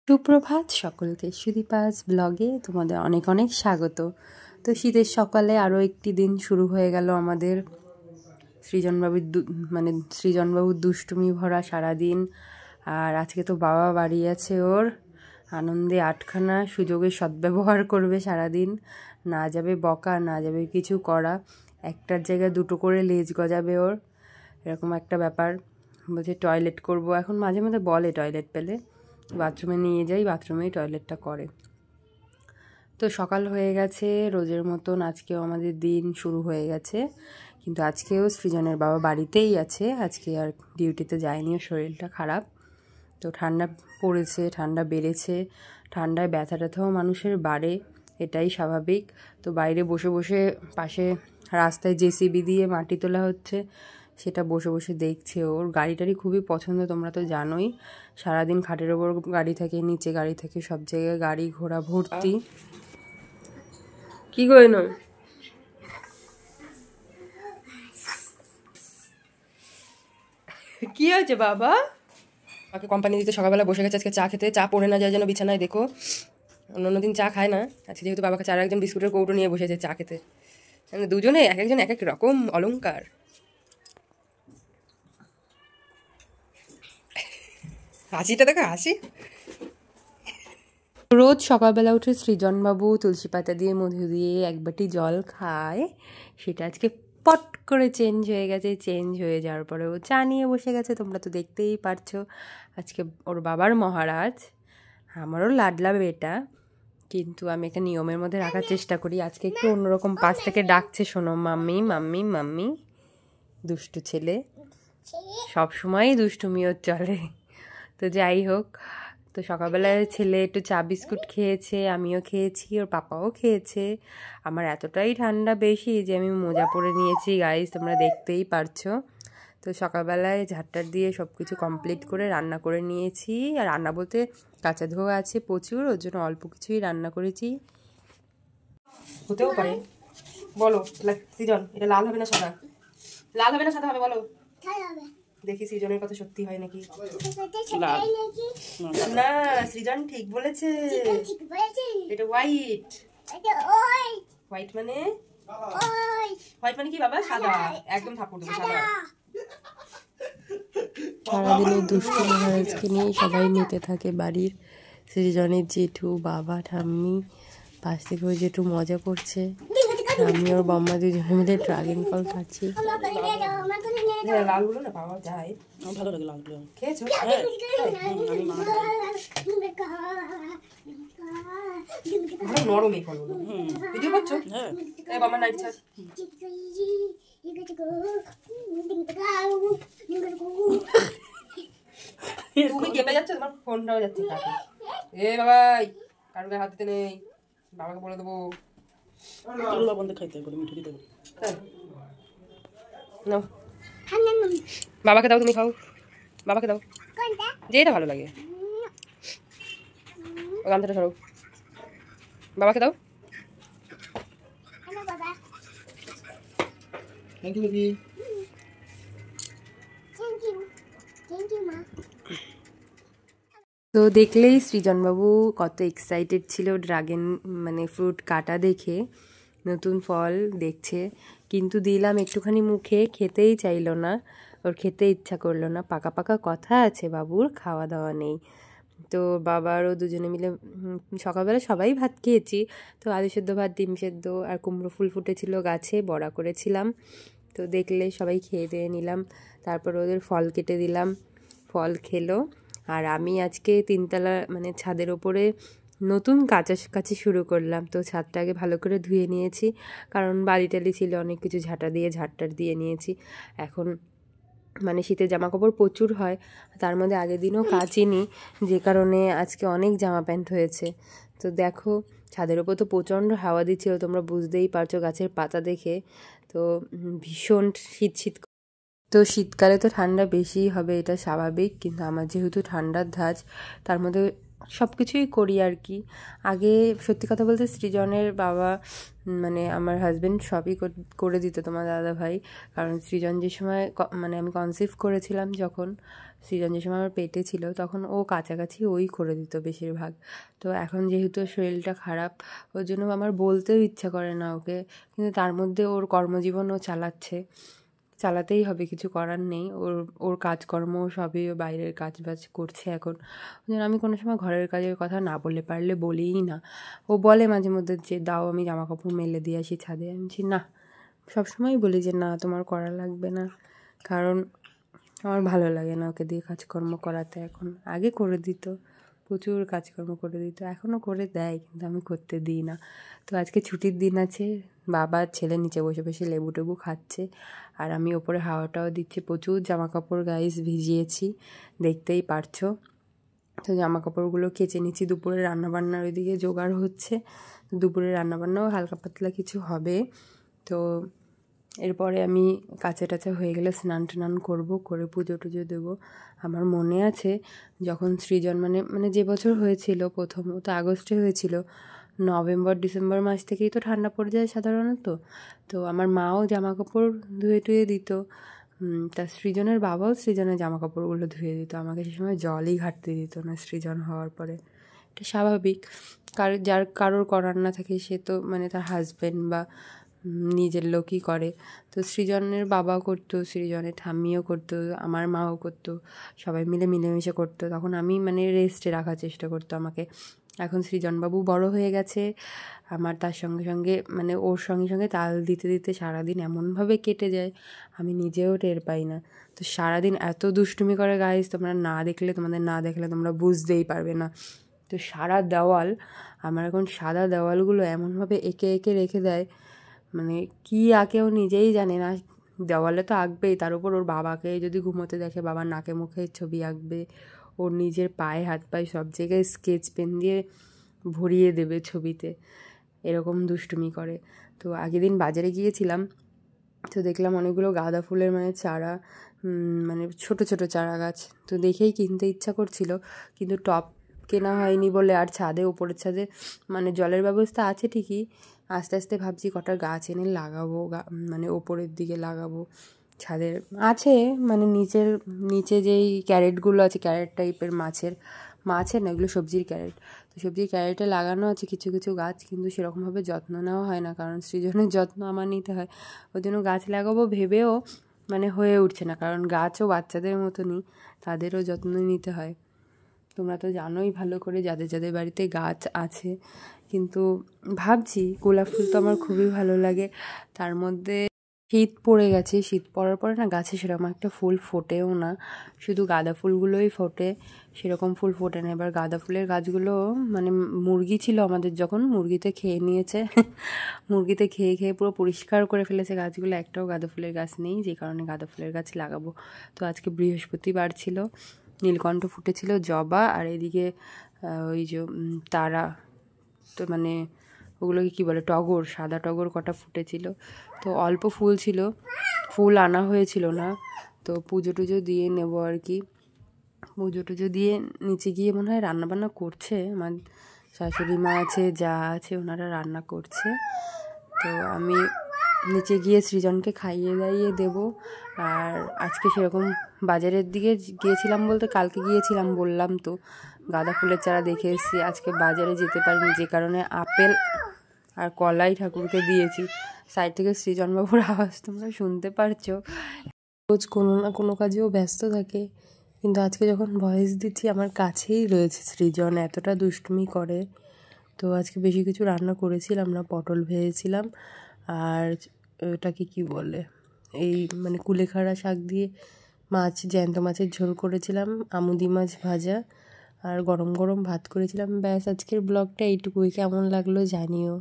সুপ্রভাত সকলকে, সুদীপাজ ব্লগে তোমাদের অনেক অনেক স্বাগত। তো শীতের সকালে আরও একটি দিন শুরু হয়ে গেল আমাদের। সৃজনবাবুর দুষ্টুমি ভরা সারাদিন। আর আজকে তো বাবা বাড়ি আছে, ওর আনন্দে আটখানা, সুযোগের সদ্ব্যবহার করবে সারাদিন। না যাবে বকা, না যাবে কিছু করা, একটার জায়গায় দুটো করে লেজ গজাবে ওর, এরকম একটা ব্যাপার। বলছে টয়লেট করব, এখন মাঝে মাঝে বলে টয়লেট পেলে বাথরুমে নিয়ে যাই, বাথরুমেই টয়লেটটা করে। তো সকাল হয়ে গেছে রোজের মতন, আজকেও আমাদের দিন শুরু হয়ে গেছে। কিন্তু আজকেও সৃজনের বাবা বাড়িতেই আছে, আজকে আর ডিউটিতে যায়নি, ওর শরীরটা খারাপ। তো ঠান্ডা পড়েছে, ঠান্ডা বেড়েছে, ঠান্ডায় ব্যথা ট্যাথাও মানুষের বাড়ে, এটাই স্বাভাবিক। তো বাইরে বসে বসে পাশে রাস্তায় জেসিবি দিয়ে মাটি তোলা হচ্ছে, সেটা বসে বসে দেখছে। ওর গাড়ি টাড়ি খুবই পছন্দ, তোমরা তো জানোই। সারাদিন খাটের ওপর গাড়ি থাকে, নিচে গাড়ি থাকে, সব জায়গায় গাড়ি ঘোড়া ভর্তি। কি কই না কি হয়েছে বাবা? আমাকে কোম্পানি দিতে সকালবেলা বসে গেছে আজকে চা খেতে, চা পড়ে না যায় যেন বিছানায়। দেখো, অন্যদিন চা খায় না, আজকে যেহেতু বাবাকে চার একজন বিস্কুটের কৌটো নিয়ে বসেছে চা খেতে। মানে দুজনে এক একজন এক এক রকম অলংকার। হাসিটা দেখো, হাসি। রোজ সকালবেলা উঠে সৃজনবাবু তুলসী পাতা দিয়ে মধু দিয়ে এক বাটি জল খায়, সেটা আজকে পট করে চেঞ্জ হয়ে গেছে। চেঞ্জ হয়ে যাওয়ার পরে ও চা নিয়ে বসে গেছে, তোমরা তো দেখতেই পারছো। আজকে ওর বাবার মহারাজ, আমারও লাডলা বেটা, কিন্তু আমি একটা নিয়মের মধ্যে রাখার চেষ্টা করি। আজকে একটু অন্যরকম, পাশ থেকে ডাকছে, শোনো মাম্মি মাম্মি মাম্মি। দুষ্টু ছেলে, সবসময়ই দুষ্টুমিও চলে। তো যাই হোক, তো সকালবেলায় ছেলে একটু চা বিস্কুট খেয়েছে, আমিও খেয়েছি, ওর পাপাও খেয়েছে। আমার এতটাই ঠান্ডা বেশি যে আমি মোজা পরে নিয়েছি গাইস, তোমরা দেখতেই পারছো। তো সকালবেলায় ঝাড়টার দিয়ে সব কিছু কমপ্লিট করে রান্না করে নিয়েছি। আর রান্না বলতে কাঁচা ধোয়া আছে প্রচুর, ওর জন্য অল্প কিছুই রান্না করেছি। হতেও পারে, বলো সৃজন, এটা লাল হবে না সাদা? লাল হবে না সাদা হবে বলো? দেখি সৃজনের কথা সত্যি হয় নাকি। না, সৃজন ঠিক বলেছে, এটা হোয়াইট। হোয়াইট মানে, হোয়াইট মানে কি বাবা? সাদা, একদম থাপ্পড় দেবো সাদা। সারাদিনে দুষ্টু মহারাজকে নিয়ে সবাই মেতে থাকে বাড়ির। সৃজনের জেঠু, বাবা, ঠাম্মি, পাশ থেকে ওই জেঠু মজা করছে। আমি ওর বম্মা দুজনে মিলে ড্রাগন ফল খাচ্ছি। লালগুলো না পাওয়া যায়, ভালো লাগে লালগুলো। খেয়েছো? নরম এই ফলগুলো। ভিডিও করছো? হ্যাঁ বাবা, নাইট ছাড়। তুমি কেঁপে যাচ্ছ, তোমার ফোনটাও যাচ্ছে কাছে। এ বাবাই, কারো গায়ে হাত দিতে নেই, বাবাকে বলে দেবো। বাবাকে দাও, তুমি খাও, বাবাকে দাও, যেটা ভালো লাগে। ও গামছাটা সরো, বাবাকে দাও। Thank you baby. তো দেখলেই সৃজনবাবু কত এক্সাইটেড ছিল ড্রাগন ফ্রুট কাটা দেখে, নতুন ফল দেখছে। কিন্তু দিলাম একটুখানি মুখে, খেতেই চাইলো না, ওর খেতে ইচ্ছা করলো না। পাকা পাকা কথা আছে বাবুর, খাওয়া দাওয়া নেই। তো বাবারও দুজনে মিলে সকালবেলা সবাই ভাত খেয়েছি। তো আলু সেদ্ধ ভাত, ডিম সেদ্ধ আর কুমড়ো ফুল ফুটেছিল গাছে, বড়া করেছিলাম। তো দেখলে সবাই খেয়ে দিয়ে নিলাম, তারপর ওদের ফল কেটে দিলাম, ফল খেলো। আর আমি আজকে তিনতলা ছাদের ওপরে নতুন কাচাকাচি শুরু করলাম। তো ছাদটাকে ভালো করে ধুয়ে নিয়েছি, কারণ বালি টালি ছিল, অনেক কিছু ঝাঁটা দিয়ে ঝাড়টার দিয়ে নিয়েছি। এখন শীতের জামা কাপড় প্রচুর হয়, তার মধ্যে আগের দিনও কাচিনি, যে কারণে আজকে অনেক জামা প্যান্ট হয়েছে। তো দেখো, ছাদের ওপর তো প্রচণ্ড হাওয়া দিচ্ছিল, তোমরা বুঝতেই পারছো গাছের পাতা দেখে। তো ভীষণ শীত শীত। তো শীতকালে তো ঠান্ডা বেশিই হবে, এটা স্বাভাবিক, কিন্তু আমার যেহেতু ঠান্ডার ধাঁচ, তার মধ্যে সব কিছুই করি আর কি। আগে সত্যি কথা বলতে সৃজনের বাবা মানে আমার হাজব্যান্ড সবই করে দিত, তোমার দাদা ভাই। কারণ সৃজন যে সময় মানে আমি কনসিভ করেছিলাম, যখন সৃজন যে সময় আমার পেটে ছিল, তখন ও কাছাকাছি ওই করে দিত বেশিরভাগ। তো এখন যেহেতু শরীরটা খারাপ, ওর জন্য আমার বলতেও ইচ্ছা করে না ওকে, কিন্তু তার মধ্যে ওর কর্মজীবন ও চালাতেই হবে, কিছু করার নেই। ওর ওর কাজকর্ম সবই ও বাইরের কাজ বাজ করছে এখন। ওই জন্য আমি কোনো সময় ঘরের কাজের কথা না বললে পারলে বলিই না। ও বলে মাঝে মধ্যে যে দাও আমি জামা কাপড় মেলে দিয়ে আসি ছাদে। আমি বলছি না, সবসময় বলি যে না তোমার করা লাগবে না, কারণ আমার ভালো লাগে না ওকে দিয়ে কাজকর্ম করাতে। এখন আগে করে দিত, প্রচুর কাজকর্ম করে দিত, এখনও করে দেয়, কিন্তু আমি করতে দিই না। তো আজকে ছুটির দিন আছে, বাবা ছেলে নিচে বসে বসে লেবু টেবু খাচ্ছে, আর আমি ওপরে হাওয়াটাও দিচ্ছি। প্রচুর জামা কাপড় গাইস ভিজিয়েছি, দেখতেই পারছো। তো জামা কাপড়গুলো কেচে নিচ্ছি, দুপুরে রান্নাবান্নার ওইদিকে জোগাড় হচ্ছে। দুপুরে রান্নাবান্নাও হালকা পাতলা কিছু হবে। তো এরপরে আমি কাচা টাচা হয়ে গেলে স্নান টান করবো, করে পুজো টুজো দেবো। আমার মনে আছে যখন সৃজন মানে যে বছর হয়েছিল প্রথম, তো আগস্টে হয়েছিল, নভেম্বর ডিসেম্বর মাস থেকেই তো ঠান্ডা পড়ে যায় সাধারণত। তো আমার মাও জামা কাপড় ধুয়ে টুয়ে দিত, তা সৃজনের বাবাও সৃজনের জামা কাপড়গুলো ধুয়ে দিত। আমাকে সে সময় জলই ঘাটতে দিত না সৃজন হওয়ার পরে। এটা স্বাভাবিক, যার কারোর করার না থাকে সে তো মানে তার হাজব্যান্ড বা নিজের লোকই করে। তো সৃজনের বাবা করতো, সৃজনের ঠাম্মিও করতো, আমার মাও করতো, সবাই মিলে মিলেমিশে করতো। তখন আমি মানে রেস্টে রাখার চেষ্টা করতো আমাকে। এখন সৃজনবাবু বড় হয়ে গেছে আমার, তার সঙ্গে সঙ্গে মানে ওর সঙ্গে সঙ্গে তাল দিতে দিতে সারাদিন এমনভাবে কেটে যায় আমি নিজেও টের পাই না। তো সারাদিন এত দুষ্টুমি করে গাইস, তোমাদের না দেখলে তোমরা বুঝতেই পারবে না। তো সারা দেওয়াল, আমার এখন সাদা দেওয়ালগুলো এমনভাবে এঁকে এঁকে রেখে দেয়, মানে কি আঁকেও নিজেই জানে না। দেওয়ালে তো আঁকবেই, তার উপর ওর বাবাকে যদি ঘুমোতে দেখে বাবার নাকে মুখে ছবি আঁকবে, ওর নিজের পায়ে হাত পায়ে সব জায়গায় স্কেচ পেন দিয়ে ভরিয়ে দেবে ছবিতে, এরকম দুষ্টুমি করে। তো আগের দিন বাজারে গিয়েছিলাম, তো দেখলাম অনেকগুলো গাঁদা ফুলের মানে চারা, মানে ছোট ছোট চারা গাছ, তো দেখেই কিনতে ইচ্ছা করছিল, কিন্তু টব কেনা হয়নি বলে আর উপরের ছাদে মানে জলের ব্যবস্থা আছে ঠিকই, আস্তে আস্তে ভাবছি কটা গাছ এনে লাগাবো, মানে ওপরের দিকে লাগাবো। ছাদের আছে মানে নিচে যেই ক্যারেটগুলো আছে, ক্যারেট টাইপের মাছের না, এগুলো সবজির ক্যারেট, তো সবজির ক্যারেটে লাগানো আছে কিছু কিছু গাছ, কিন্তু সেরকমভাবে যত্ন নেওয়া হয় না, কারণ সৃজনের যত্ন আমার নিতে হয়। ওই জন্য গাছ লাগাবো ভেবেও মানে হয়ে উঠছে না, কারণ গাছও বাচ্চাদের মতনই, তাদেরও যত্ন নিতে হয়। তোমরা তো জানোই ভালো করে যাদের যাদের বাড়িতে গাছ আছে। কিন্তু ভাবছি, গোলাপ ফুল তো আমার খুবই ভালো লাগে, তার মধ্যে শীত পড়ে গেছে, শীত পড়ার পরে না গাছে সেরকম একটা ফুল ফোটেও না, শুধু গাঁদা ফুলগুলোই ফোটে, সেরকম ফুল ফোটে না। এবার গাঁদা ফুলের গাছগুলো মানে মুরগি ছিল আমাদের, যখন মুরগিতে খেয়ে নিয়েছে মুরগিতে খেয়ে খেয়ে পুরো পরিষ্কার করে ফেলেছে গাছগুলো, একটাও গাঁদা ফুলের গাছ নেই, যে কারণে গাঁদা ফুলের গাছ লাগাবো। তো আজকে বৃহস্পতিবার ছিল, নীলকণ্ঠ ফুটেছিল, জবা, আর এদিকে ওই যে তারা, তো মানে ওগুলোকে কী বলে, টগর, সাদা টগর কটা ফুটেছিল। তো অল্প ফুল ছিল, ফুল আনা হয়েছিল না, তো পুজো টুজো দিয়ে নেবো আর কি। পুজো টুজো দিয়ে নিচে গিয়ে মনে হয় রান্নাবান্না করছে আমার শাশুড়ি মা আছে, যা আছে, ওনারা রান্না করছে। তো আমি নিচে গিয়ে সৃজনকে খাইয়ে দাইয়ে দেবো। আর আজকে সেরকম বাজারের দিকে গিয়েছিলাম বলতে কালকে গিয়েছিলাম বললাম তো, গাঁদা ফুলের চারা দেখে এসেছি। আজকে বাজারে যেতে পারিনি, যে কারণে আপেল আর কলাই ঠাকুরকে দিয়েছি। সাইড থেকে সৃজনবাবুর আওয়াজ তোমরা শুনতে পারছো, রোজ কোনো না কোনো কাজেও ব্যস্ত থাকে, কিন্তু আজকে যখন ভয়েস দিচ্ছি আমার কাছেই রয়েছে সৃজন, এতটা দুষ্টুমি করে। তো আজকে বেশি কিছু রান্না করেছিলাম না, পটল ভেজেছিলাম, আর ওটাকে কি বলে, এই মানে কুলেখাড়া শাক দিয়ে জ্যান্ত মাছের ঝোল করেছিলাম, আমুদি মাছ ভাজা, আর গরম গরম ভাত করেছিলাম। ব্যাস, আজকের ব্লগটা এইটুকুই। কেমন লাগলো জানিও।